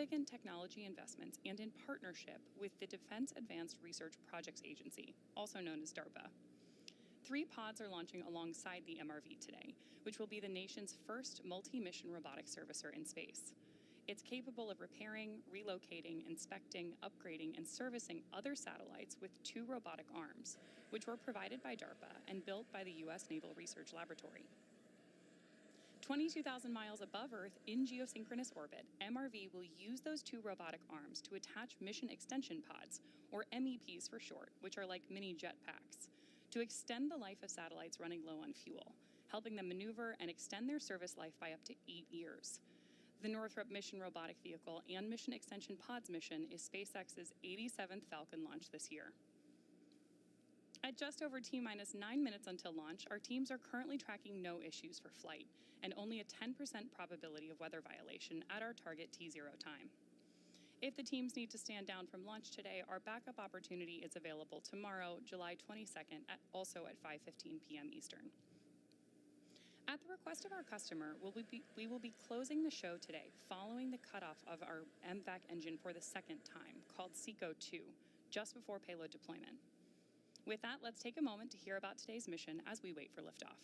significant technology investments and in partnership with the Defense Advanced Research Projects Agency, also known as DARPA. 3 pods are launching alongside the MRV today, which will be the nation's first multi-mission robotic servicer in space. It's capable of repairing, relocating, inspecting, upgrading, and servicing other satellites with 2 robotic arms, which were provided by DARPA and built by the U.S. Naval Research Laboratory. 22,000 miles above Earth in geosynchronous orbit, MRV will use those 2 robotic arms to attach mission extension pods, or MEPs for short, which are like mini jetpacks, to extend the life of satellites running low on fuel, helping them maneuver and extend their service life by up to 8 years. The Northrop Mission Robotic Vehicle and Mission Extension Pods mission is SpaceX's 87th Falcon launch this year. At just over T-minus 9 minutes until launch, our teams are currently tracking no issues for flight and only a 10% probability of weather violation at our target T0 time. If the teams need to stand down from launch today, our backup opportunity is available tomorrow, July 22nd, also at 5:15 p.m. Eastern. At the request of our customer, we will be closing the show today following the cutoff of our MVAC engine for the second time, called SECO-2, just before payload deployment. With that, let's take a moment to hear about today's mission as we wait for liftoff.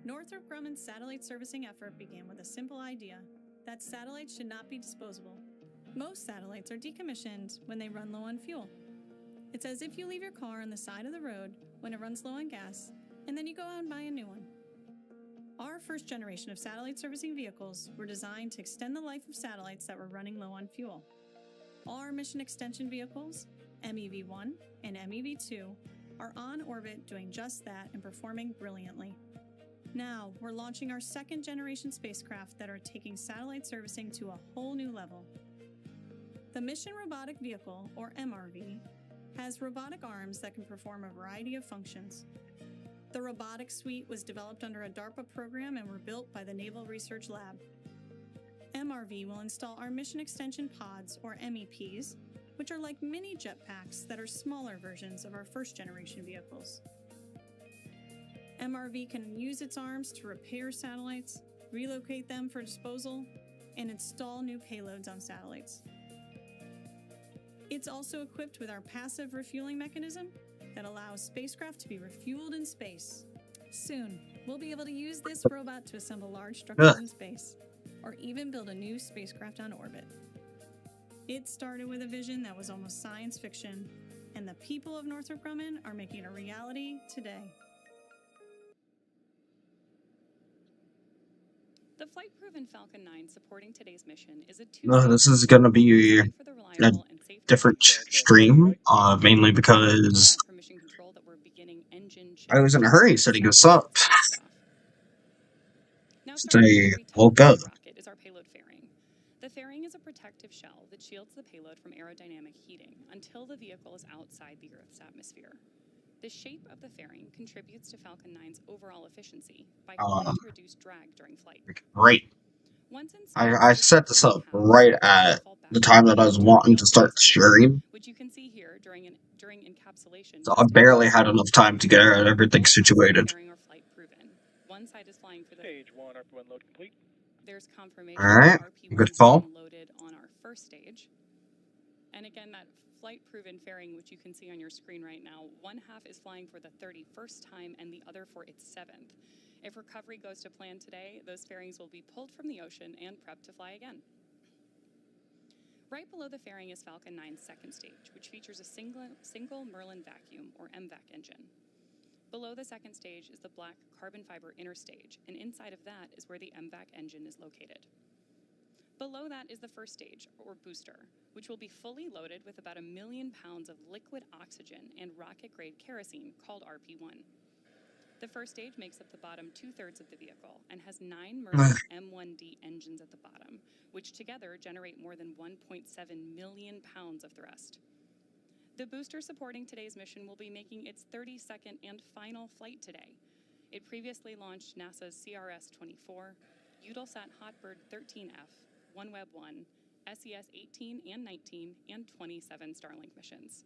Northrop Grumman's satellite servicing effort began with a simple idea that satellites should not be disposable. Most satellites are decommissioned when they run low on fuel. It's as if you leave your car on the side of the road when it runs low on gas, and then you go out and buy a new one. Our first generation of satellite servicing vehicles were designed to extend the life of satellites that were running low on fuel. Our mission extension vehicles, MRV-1 and MRV-2, are on orbit doing just that and performing brilliantly. Now, we're launching our second generation spacecraft that are taking satellite servicing to a whole new level. The Mission Robotic Vehicle, or MRV, has robotic arms that can perform a variety of functions. The robotics suite was developed under a DARPA program and were built by the Naval Research Lab. MRV will install our mission extension pods, or MEPs, which are like mini jetpacks that are smaller versions of our first generation vehicles. MRV can use its arms to repair satellites, relocate them for disposal, and install new payloads on satellites. It's also equipped with our passive refueling mechanism that allows spacecraft to be refueled in space. Soon, we'll be able to use this robot to assemble large structures in space, or even build a new spacecraft on orbit. It started with a vision that was almost science fiction, and the people of Northrop Grumman are making it a reality today. The flight-proven Falcon 9 supporting today's mission is a No, this is going to be a different stream, mainly because I was in a hurry setting this up. Today, woke up. Is our payload fairing. The fairing is a protective shell that shields the payload from aerodynamic heating until the vehicle is outside the Earth's atmosphere. The shape of the fairing contributes to Falcon 9's overall efficiency by helping to reduce drag during flight. Right. I set this up right at the time that I was wanting to start steering. Which you can see here during encapsulation. So I barely had enough time to get everything situated. One side is flying for the stage 1, RP1 load complete. There's confirmation Alright, good fall. Loaded on our first stage. And again, that flight-proven fairing, which you can see on your screen right now, one half is flying for the 31st time and the other for its 7th. If recovery goes to plan today, those fairings will be pulled from the ocean and prepped to fly again. Right below the fairing is Falcon 9's second stage, which features a single Merlin vacuum, or MVAC engine. Below the second stage is the black carbon fiber inner stage, and inside of that is where the MVAC engine is located. Below that is the first stage, or booster, which will be fully loaded with about 1 million pounds of liquid oxygen and rocket-grade kerosene, called RP1. The first stage makes up the bottom 2/3 of the vehicle and has 9 Merlin M1D engines at the bottom, which together generate more than 1.7 million pounds of thrust. The booster supporting today's mission will be making its 32nd and final flight today. It previously launched NASA's CRS-24, Eutelsat Hotbird 13F, OneWeb 1, SES 18 and 19, and 27 Starlink missions.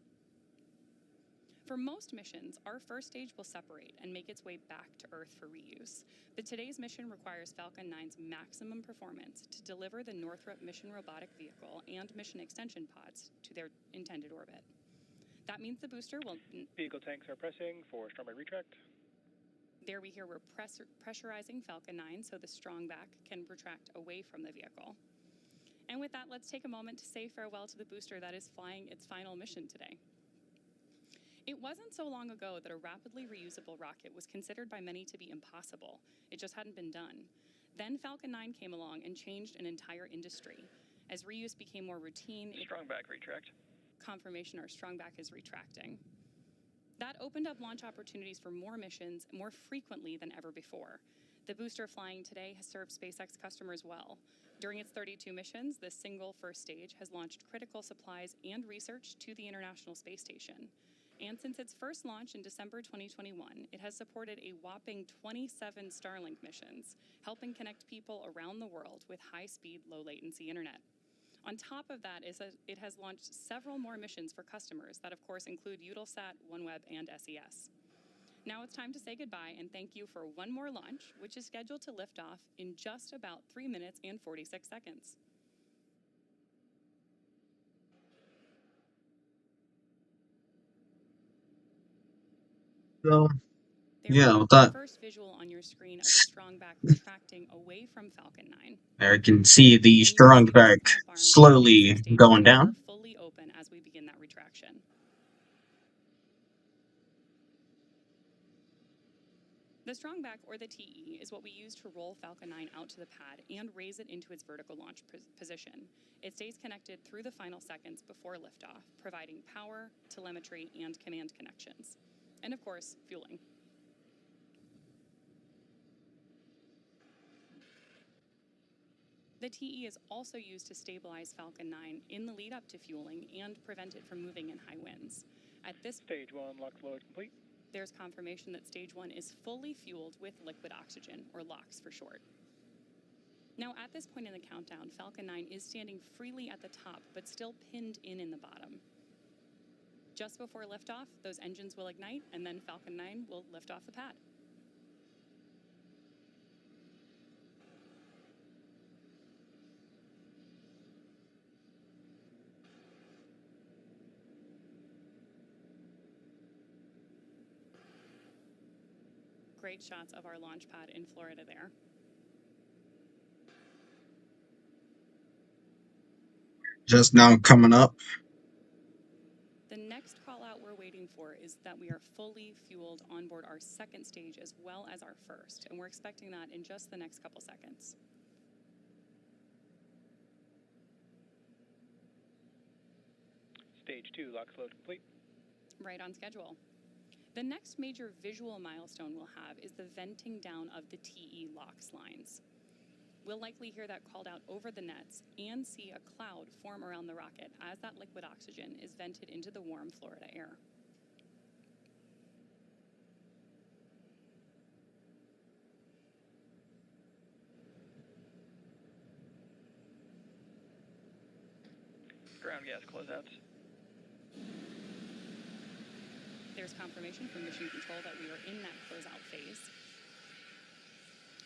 For most missions, our first stage will separate and make its way back to Earth for reuse. But today's mission requires Falcon 9's maximum performance to deliver the Northrop mission robotic vehicle and mission extension pods to their intended orbit. That means the booster will... Vehicle tanks are pressing for strong back retract. There we hear we're pressurizing Falcon 9 so the strong back can retract away from the vehicle. And with that, let's take a moment to say farewell to the booster that is flying its final mission today. It wasn't so long ago that a rapidly reusable rocket was considered by many to be impossible. It just hadn't been done. Then Falcon 9 came along and changed an entire industry. As reuse became more routine... Strong back retract. Confirmation our strong back is retracting. That opened up launch opportunities for more missions more frequently than ever before. The booster flying today has served SpaceX customers well. During its 32 missions, this single first stage has launched critical supplies and research to the International Space Station. And since its first launch in December 2021, it has supported a whopping 27 Starlink missions, helping connect people around the world with high-speed, low-latency internet. On top of that, it has launched several more missions for customers that, of course, include Eutelsat, OneWeb, and SES. Now it's time to say goodbye and thank you for one more launch, which is scheduled to lift off in just about 3 minutes and 46 seconds. So, There yeah, we with have that, the first visual on your screen of the strong back retracting away from Falcon 9. there you can see the And you can strong see back the clamp arms slowly of the going stage down. are fully open as we begin that retraction. The strong back, or the TE, is what we use to roll Falcon 9 out to the pad and raise it into its vertical launch position. It stays connected through the final seconds before liftoff, providing power, telemetry, and command connections. And of course, fueling. The TE is also used to stabilize Falcon 9 in the lead up to fueling and prevent it from moving in high winds. At this Stage 1 lock load complete. There's confirmation that stage 1 is fully fueled with liquid oxygen, or LOX for short. Now, at this point in the countdown, Falcon 9 is standing freely at the top, but still pinned in the bottom. Just before liftoff, those engines will ignite, and then Falcon 9 will lift off the pad. Great shots of our launch pad in Florida there. Just now coming up. The next call out we're waiting for is that we are fully fueled on board our second stage as well as our first, and we're expecting that in just the next couple seconds. Stage 2 lock load complete. Right on schedule. The next major visual milestone we'll have is the venting down of the TE LOX lines. We'll likely hear that called out over the nets and see a cloud form around the rocket as that liquid oxygen is vented into the warm Florida air. Ground gas closeouts. There's confirmation from Mission Control that we are in that closeout phase.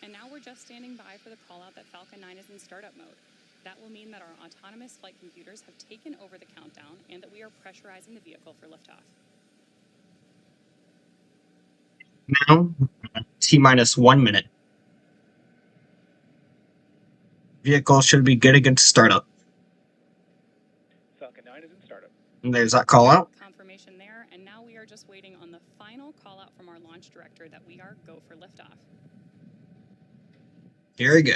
And now we're just standing by for the call out that Falcon 9 is in startup mode. That will mean that our autonomous flight computers have taken over the countdown and that we are pressurizing the vehicle for liftoff. Now, T-minus 1 minute. Vehicle should be good against startup. Falcon 9 is in startup. And there's that call out. Confirmation there, and now we are just waiting on the final call out from our launch director that we are go for liftoff. Here we go.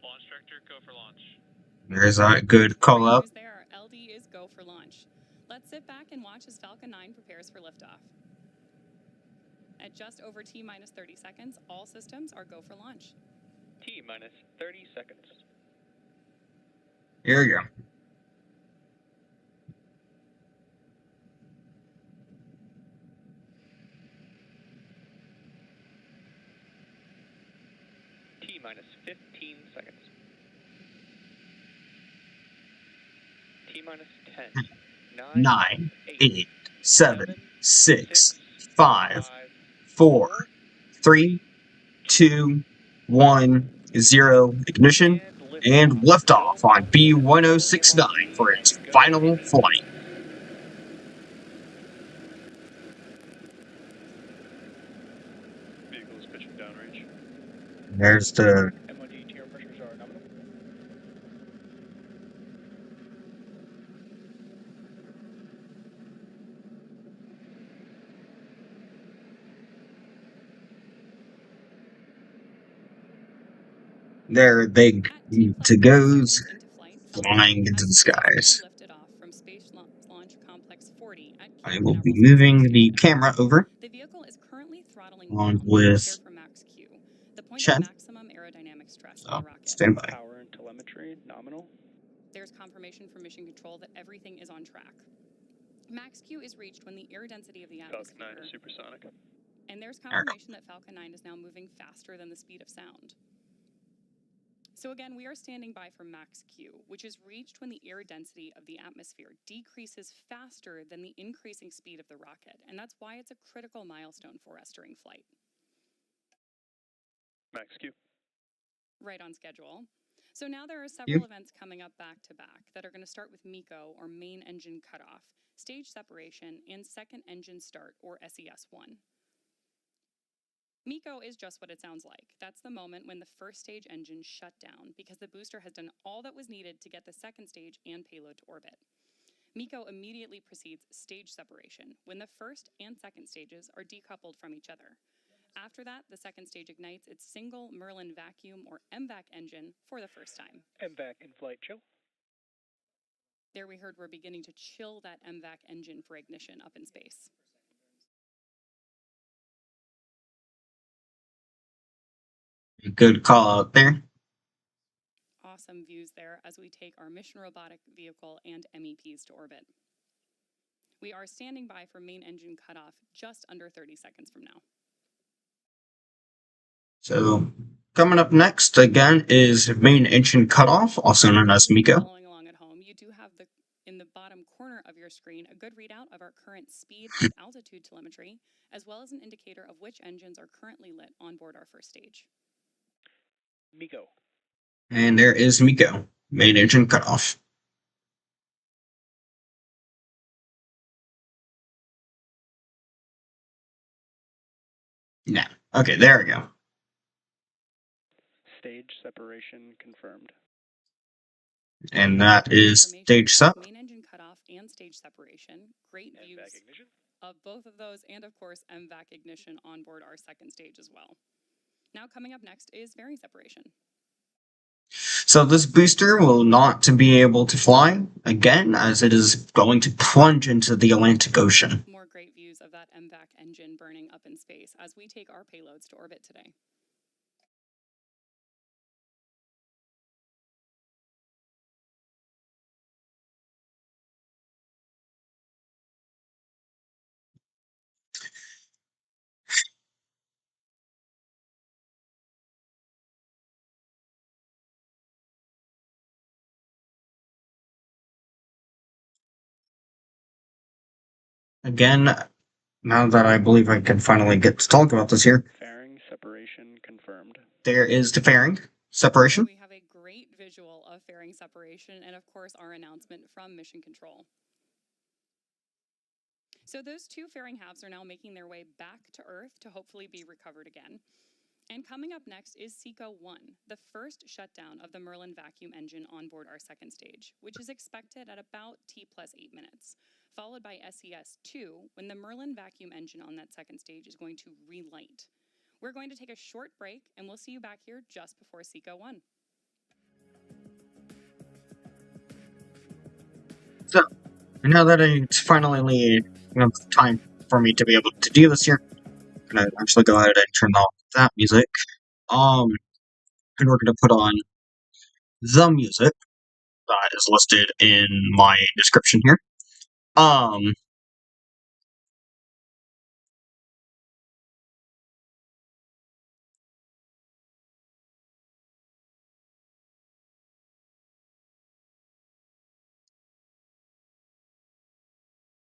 Launch director, go for launch. There's that good call out. There, LD is go for launch. Let's sit back and watch as Falcon 9 prepares for liftoff. At just over T-minus 30 seconds, all systems are go for launch. T-minus 30 seconds. Here we go. T-minus 15 seconds. T minus 10, 9, 8, 8, 7, 6, 5, 4, 3, 2, 1, 0. Ignition and liftoff on B1069 for its final flight. Vehicle is pitching downrange. There's the MOD tier pressures are nominal. there they At T plus to 30 goes seconds into flight, flying Falcon into has the successfully skies. lifted off from Space Launch Complex 40 at I Cape will be Canaveral Space moving the Station. camera over The vehicle is currently throttling along down to with prepare for max Q, the point of Chen. maximum aerodynamic stress on So the rocket. stand by. Power and telemetry nominal. There's confirmation from mission control that everything is on track. Max Q is reached when the air density of the Falcon atmosphere, 9 is supersonic. and there's confirmation that Falcon 9 is now moving faster than the speed of sound. So again, we are standing by for max Q, which is reached when the air density of the atmosphere decreases faster than the increasing speed of the rocket, and that's why it's a critical milestone for us during flight. Max Q. Right on schedule. So now there are several events coming up back to back that are going to start with MECO, or main engine cutoff, stage separation, and second engine start, or SES1. MECO is just what it sounds like. That's the moment when the first stage engine shut down because the booster has done all that was needed to get the second stage and payload to orbit. MECO immediately precedes stage separation, when the first and second stages are decoupled from each other. After that, the second stage ignites its single Merlin vacuum, or MVAC engine, for the first time. MVAC in flight chill. There we heard we're beginning to chill that MVAC engine for ignition up in space. Good call out there. Awesome views there as we take our mission robotic vehicle and MEPs to orbit. We are standing by for main engine cutoff just under 30 seconds from now. So coming up next again is main engine cutoff, also known as MECO. Following along at home, you do have in the bottom corner of your screen a good readout of our current speed and altitude telemetry, as well as an indicator of which engines are currently lit on board our first stage. MECO. And there is MECO, main engine cutoff. Yeah, okay, there we go. Stage separation confirmed. And that is stage sep. Main engine cutoff and stage separation. Great views of both of those, and of course MVAC ignition on board our second stage as well. Now coming up next is fairing separation. So this booster will not be able to fly again, as it is going to plunge into the Atlantic Ocean. More great views of that MVAC engine burning up in space as we take our payloads to orbit today. Again, now that I believe I can finally get to talk about this here. Fairing separation confirmed. There is the fairing separation. We have a great visual of fairing separation and of course our announcement from mission control. So those two fairing halves are now making their way back to Earth to hopefully be recovered again. And coming up next is SECO-1, the first shutdown of the Merlin vacuum engine on board our second stage, which is expected at about T plus 8 minutes, followed by SES-2, when the Merlin vacuum engine on that second stage is going to relight. We're going to take a short break, and we'll see you back here just before SECO-1. So, now that it's finally enough time for me to be able to do this here, I'm gonna actually go ahead and turn off that music. And we're gonna put on the music that is listed in my description here.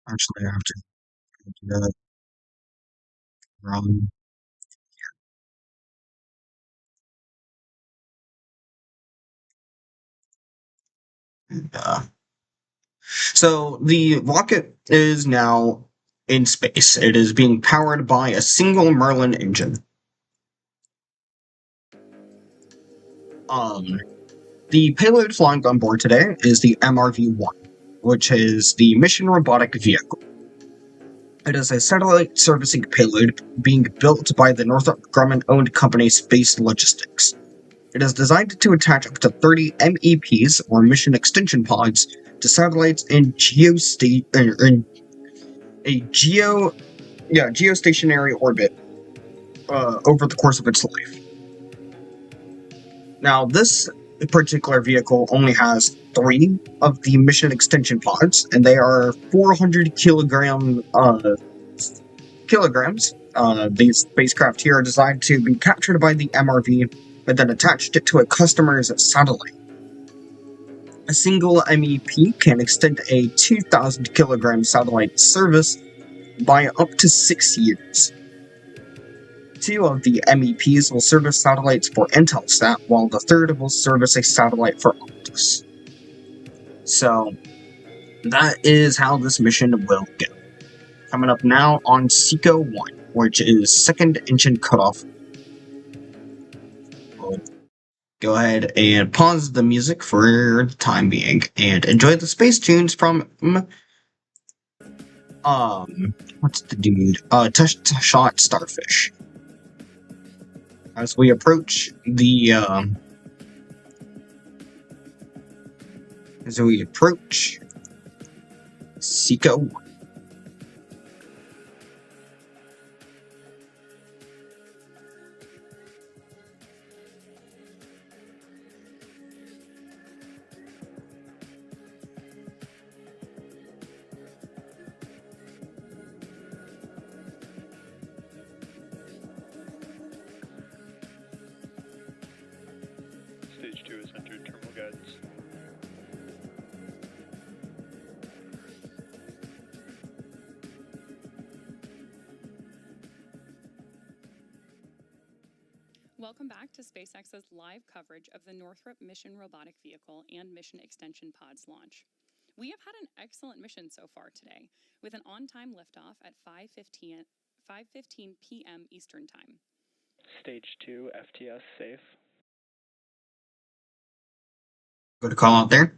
Actually, I have to do that. Run. So the rocket is now in space. It is being powered by a single Merlin engine. The payload flying on board today is the MRV-1, which is the mission robotic vehicle. It is a satellite servicing payload being built by the Northrop Grumman-owned company Space Logistics. It is designed to attach up to 30 MEPs, or mission extension pods, to satellites in geostationary orbit over the course of its life. Now, this particular vehicle only has 3 of the mission extension pods, and they are 400 kilograms. These spacecraft here are designed to be captured by the MRV, and then attached to a customer's satellite. A single MEP can extend a 2,000 kilogram satellite service by up to 6 years. 2 of the MEPs will service satellites for Intelsat, while the third will service a satellite for Optus. So, that is how this mission will go. Coming up now on SECO 1, which is second engine cutoff. We'll go ahead and pause the music for the time being, and enjoy the space tunes from what's the dude? Test Shot Starfish. As we approach the SECO 1. Stage 2 has entered terminal guidance. Welcome back to SpaceX's live coverage of the Northrop Mission Robotic Vehicle and Mission Extension Pods launch. We have had an excellent mission so far today, with an on-time liftoff at 5:15 p.m. Eastern Time. Stage 2 FTS safe. Go to call out there.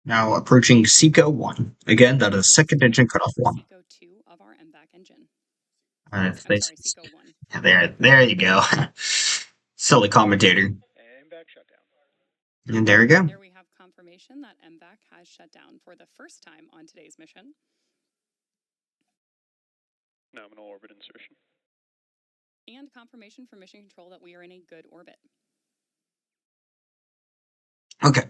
Now approaching SECO 1. Again, that is second engine cutoff 1. SECO 2 of our MVAC engine. SECO 1. There you go. Silly commentator. And MVAC shutdown. And there we go. There we have confirmation that MVAC has shut down for the first time on today's mission. Nominal orbit insertion. And confirmation from Mission Control that we are in a good orbit. Okay.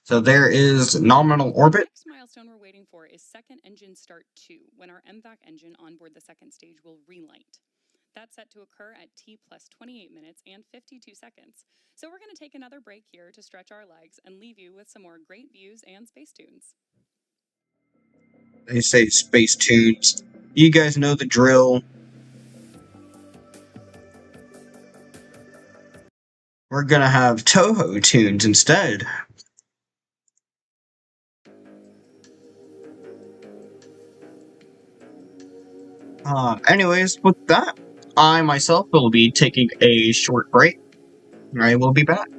So there is nominal orbit. The next milestone we're waiting for is second engine start 2, when our MVAC engine on board the second stage will relight. That's set to occur at T plus 28 minutes and 52 seconds. So we're going to take another break here to stretch our legs and leave you with some more great views and space tunes. They say space tunes. You guys know the drill. We're gonna have Toho tunes instead. Anyways, with that, I myself will be taking a short break. I will be back.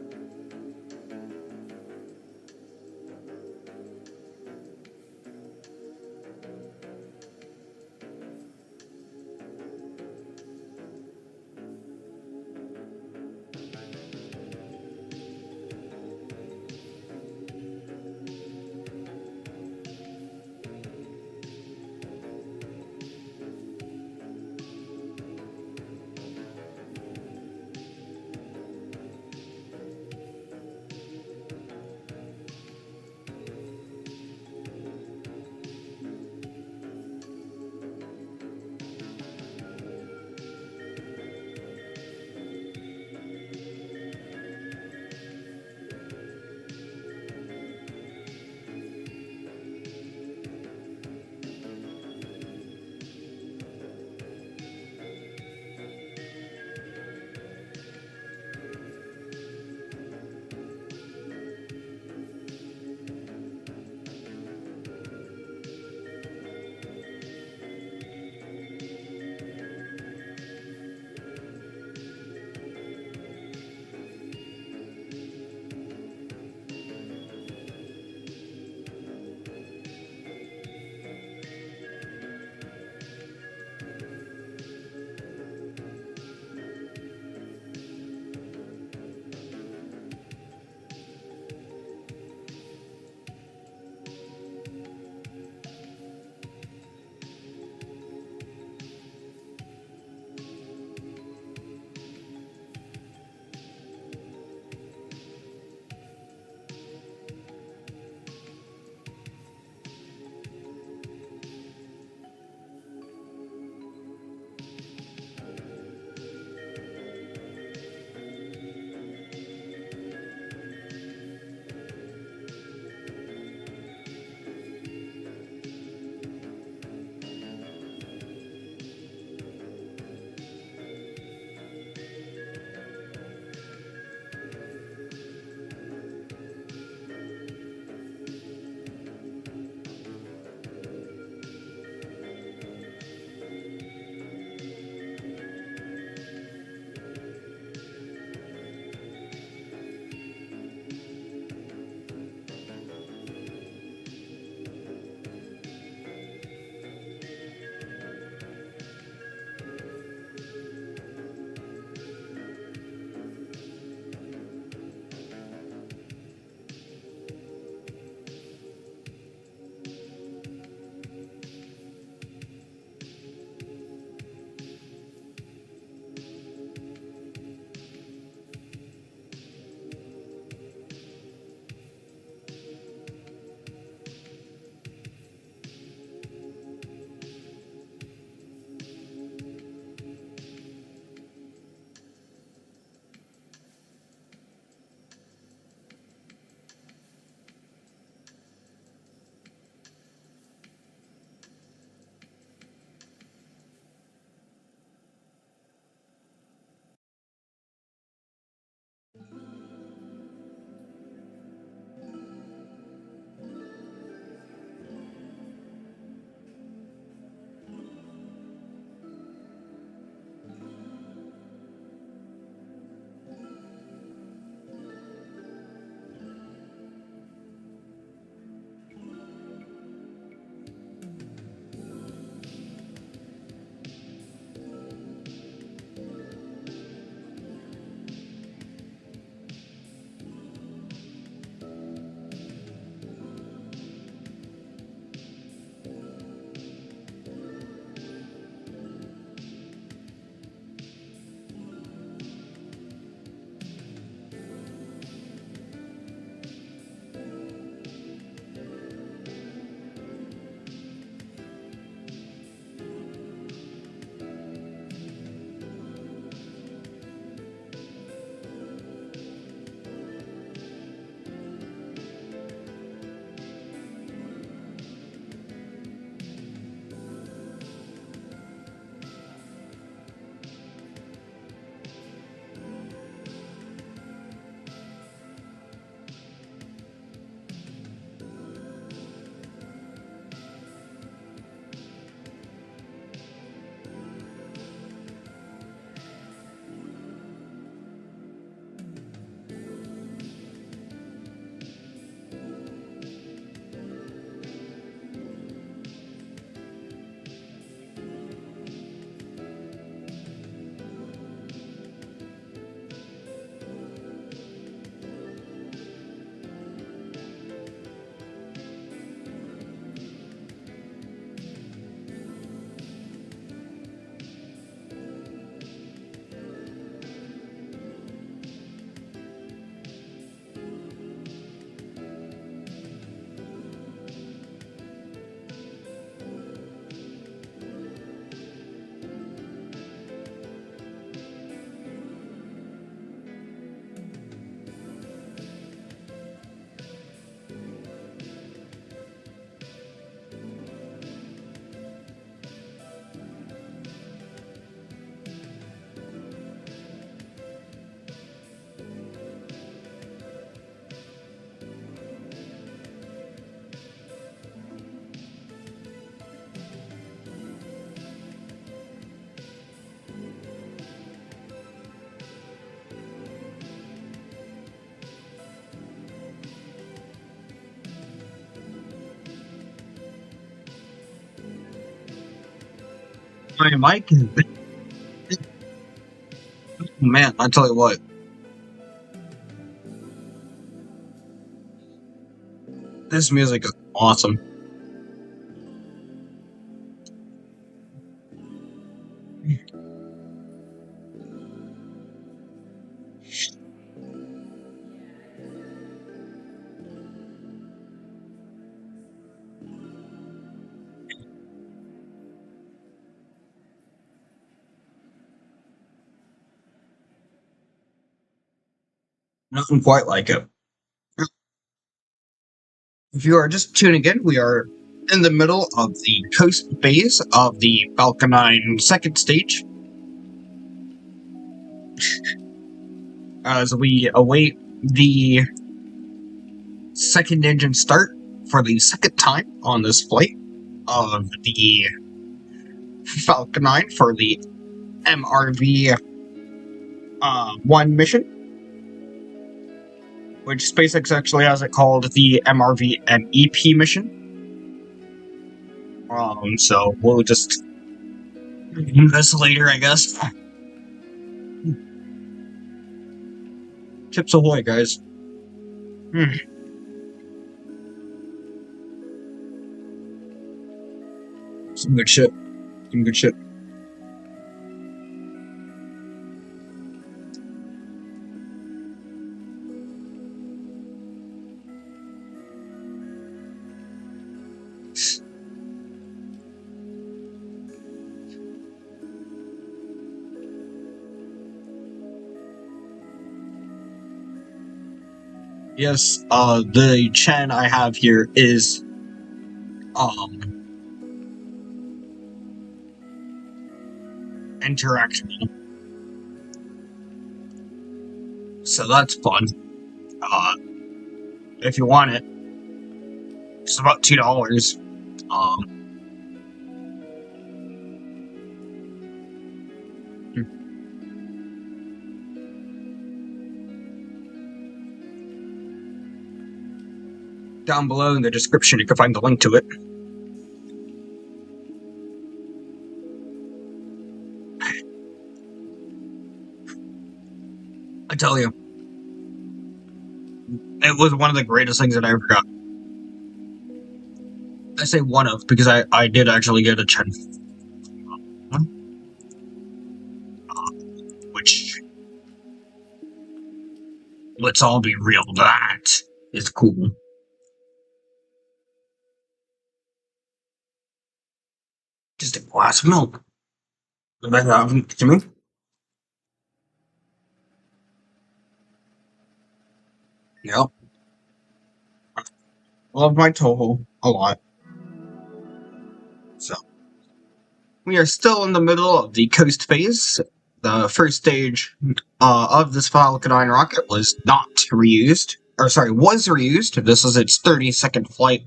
My mic is... Man, I tell you what. This music is awesome. Nothing quite like it. If you are just tuning in, we are in the middle of the coast phase of the Falcon 9 second stage. As we await the second engine start for the second time on this flight of the Falcon 9 for the MRV-1 mission, which SpaceX actually has it called the MRV-MEP mission. So we'll just do this later, I guess. Chips ahoy, guys. Some good shit. Some good shit. Yes, the Chen I have here is, interactable. So that's fun. If you want it, it's about $2. Down below in the description, you can find the link to it. I tell you, it was one of the greatest things that I ever got. I say one of, because I did actually get a Chen. Which, let's all be real, that is cool. Just a glass of milk. Did I have it to me? Yep. I love my Toho a lot. So, we are still in the middle of the coast phase. The first stage of this Falcon 9 rocket was not reused. Or, sorry, was reused. This is its 32nd flight.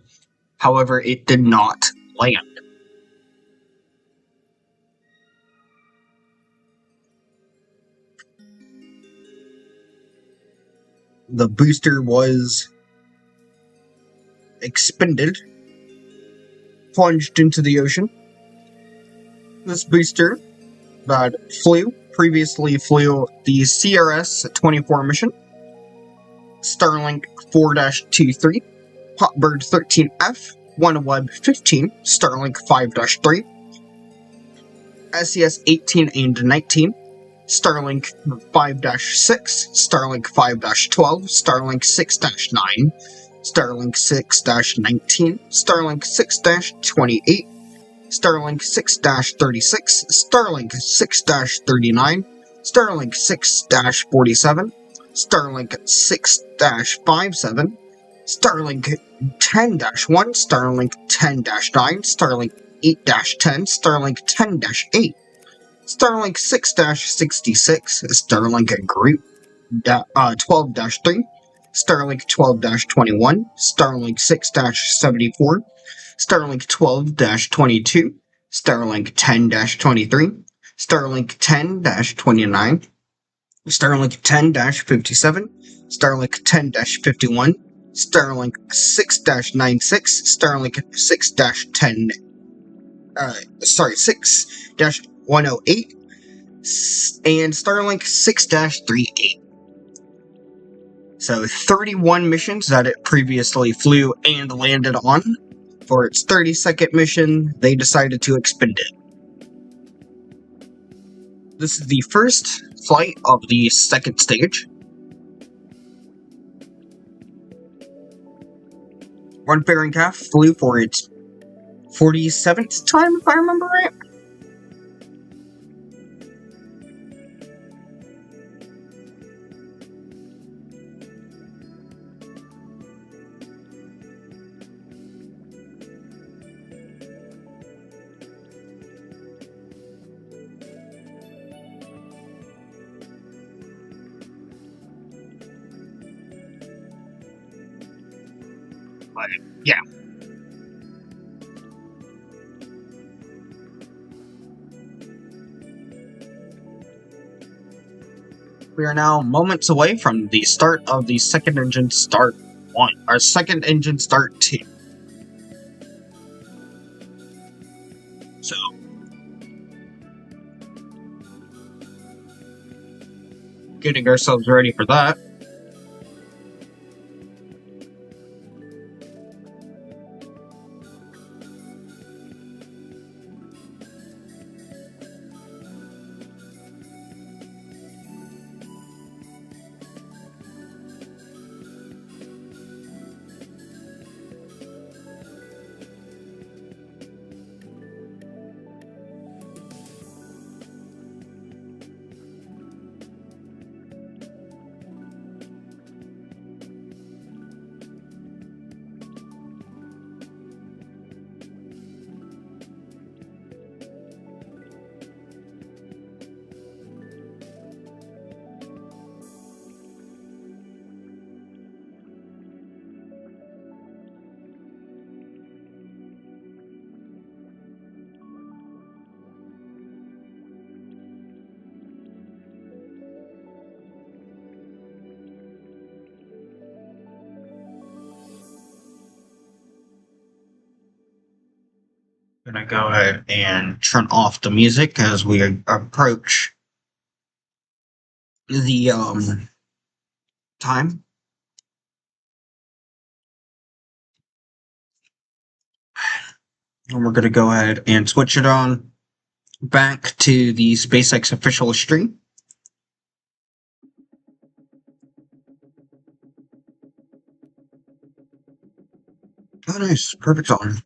However, it did not land. The booster was expended, plunged into the ocean. This booster that previously flew the CRS-24 mission, Starlink 4-23, Hotbird 13F, OneWeb 15, Starlink 5-3, SES-18 and 19, Starlink 5-6, Starlink 5-12, Starlink 6-9, Starlink 6-19, Starlink 6-28, Starlink 6-36, Starlink 6-39, Starlink 6-47, Starlink 6-57, Starlink 10-1, Starlink 10-9, Starlink 8-10, Starlink 10-8, Starlink 6-66, Starlink Group 12-3, Starlink 12-21, Starlink 6-74, Starlink 12-22, Starlink 10-23, Starlink 10-29, Starlink 10-57, Starlink 10-51, Starlink 6-96, Starlink 6-10, 6-108, and Starlink 6-38. So 31 missions that it previously flew and landed on. For its 32nd mission, they decided to expend it. This is the first flight of the second stage. One fairing calf flew for its 47th time, if I remember right. But, yeah. We are now moments away from the start of the second engine start 1, or second engine start 2. So, getting ourselves ready for that. I'm gonna go ahead and turn off the music as we approach the time. And we're gonna go ahead and switch it on back to the SpaceX official stream. Oh, nice. Perfect song.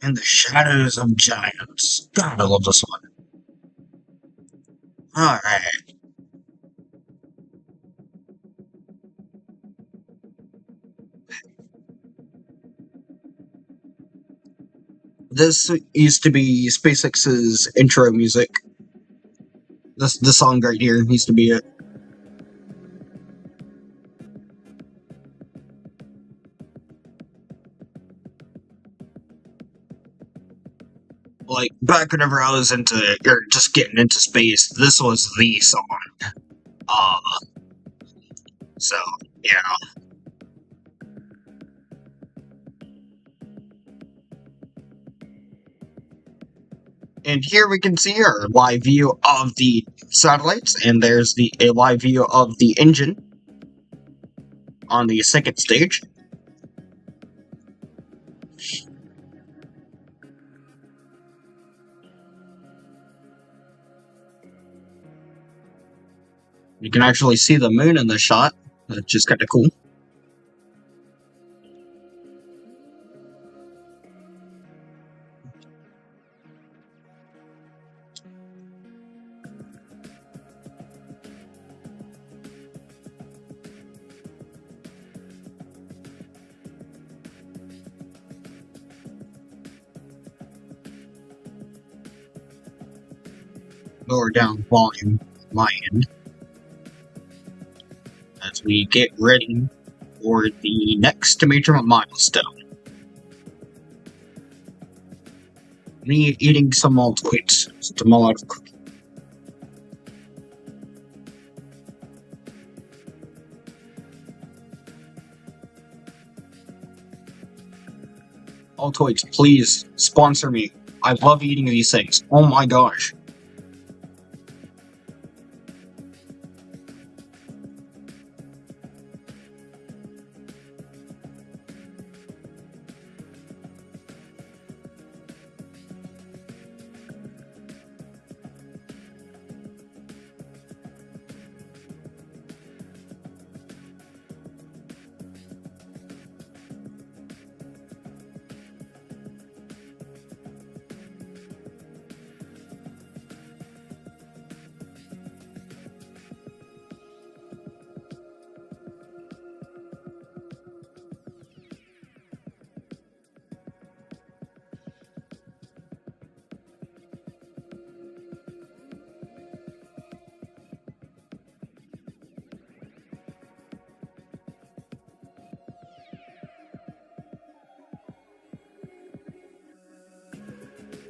In the Shadows of Giants. God, I love this one. Alright. This used to be SpaceX's intro music. This song right here used to be it. Like, back whenever I was just getting into space, this was the song. So, yeah. And here we can see our live view of the satellites, and there's a live view of the engine on the second stage. You can actually see the moon in the shot, which is kind of cool. Lower down volume my end as we get ready for the next major milestone. Me eating some malt wheats, some malt cookie. Altoids, please sponsor me. I love eating these things. Oh my gosh.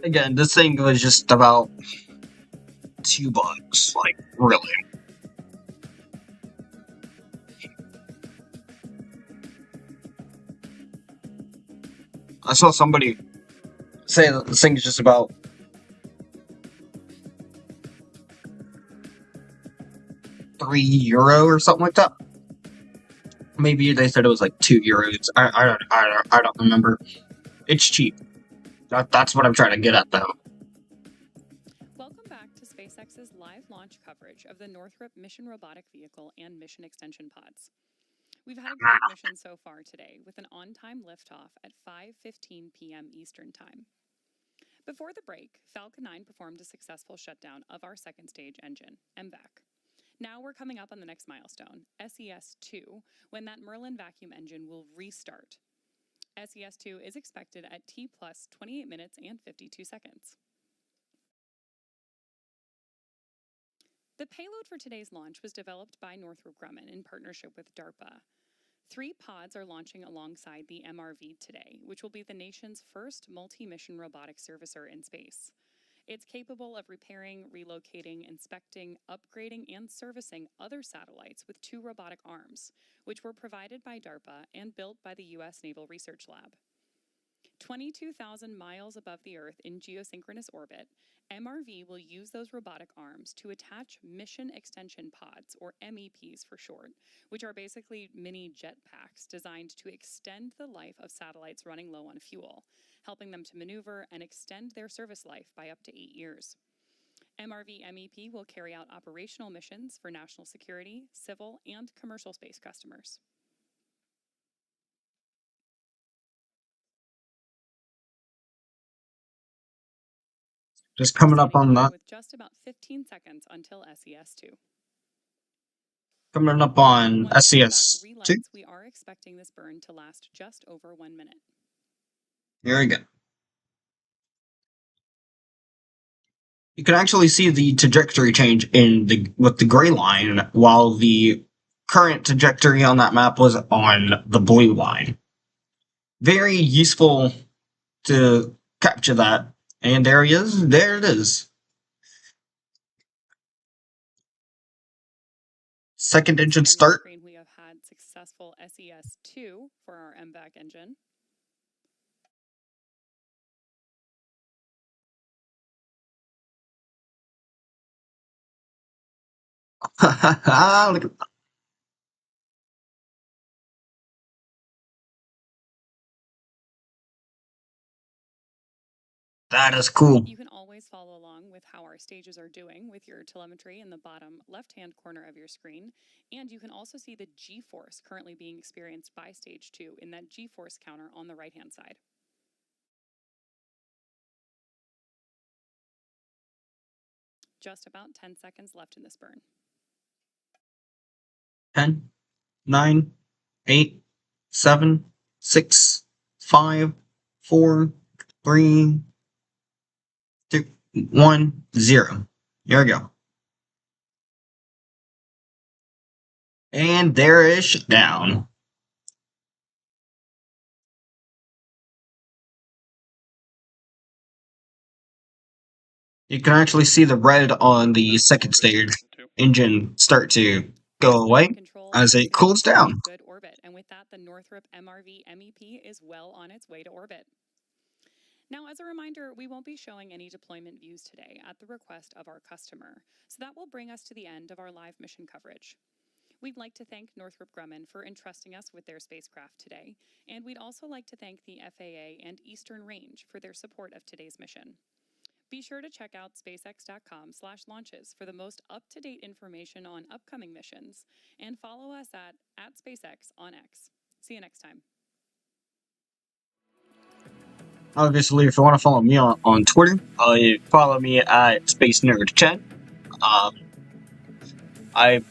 Again, this thing was just about $2, like, really. I saw somebody say that this thing is just about €3 or something like that. Maybe they said it was like €2. I don't remember. It's cheap. That's what I'm trying to get at, though. Welcome back to SpaceX's live launch coverage of the Northrop Mission Robotic Vehicle and Mission Extension Pods. We've had a great mission so far today, with an on-time liftoff at 5:15 p.m. Eastern Time. Before the break, Falcon 9 performed a successful shutdown of our second stage engine, MVAC. Now we're coming up on the next milestone, SES-2, when that Merlin vacuum engine will restart. SES-2 is expected at T plus 28 minutes and 52 seconds. The payload for today's launch was developed by Northrop Grumman in partnership with DARPA. 3 pods are launching alongside the MRV today, which will be the nation's first multi-mission robotic servicer in space. It's capable of repairing, relocating, inspecting, upgrading, and servicing other satellites with 2 robotic arms, which were provided by DARPA and built by the U.S. Naval Research Lab. 22,000 miles above the Earth in geosynchronous orbit, MRV will use those robotic arms to attach mission extension pods, or MEPs for short, which are basically mini jetpacks designed to extend the life of satellites running low on fuel, helping them to maneuver and extend their service life by up to 8 years. MRV MEP will carry out operational missions for national security, civil, and commercial space customers. Just coming up on that. With just about 15 seconds until SES-2. Coming up on SES-2. We are expecting this burn to last just over 1 minute. Here we go. You can actually see the trajectory change with the gray line, while the current trajectory on that map was on the blue line. Very useful to capture that. And there he is. There it is. Second engine start. We have had successful SES-2 for our MVAC engine. Look at that. That is cool. You can always follow along with how our stages are doing with your telemetry in the bottom left-hand corner of your screen, and you can also see the G-force currently being experienced by Stage 2 in that G-force counter on the right-hand side. Just about 10 seconds left in this burn. 10, 9, 8, 7, 6, 5, 4, 3, 2, 1, 0. Here we go. And there is shutdown. You can actually see the red on the second stage engine start to go away as it cools down. Good orbit, and with that, the Northrop MRV MEP is well on its way to orbit. Now, as a reminder, we won't be showing any deployment views today at the request of our customer, so that will bring us to the end of our live mission coverage. We'd like to thank Northrop Grumman for entrusting us with their spacecraft today, and we'd also like to thank the FAA and Eastern Range for their support of today's mission. Be sure to check out spacex.com/launches for the most up-to-date information on upcoming missions, and follow us at @SpaceX on X. See you next time. Obviously, if you want to follow me on Twitter, you follow me at SpaceNerdChen. I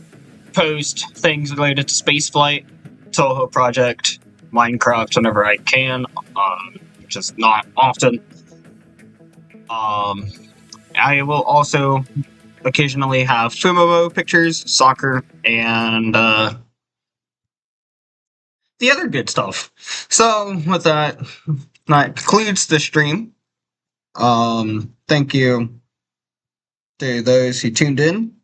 post things related to spaceflight, Toho Project, Minecraft whenever I can, which is not often. I will also occasionally have Fumomo pictures, soccer, and the other good stuff. So, with that concludes the stream. Thank you to those who tuned in.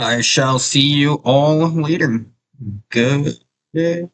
I shall see you all later. Good day.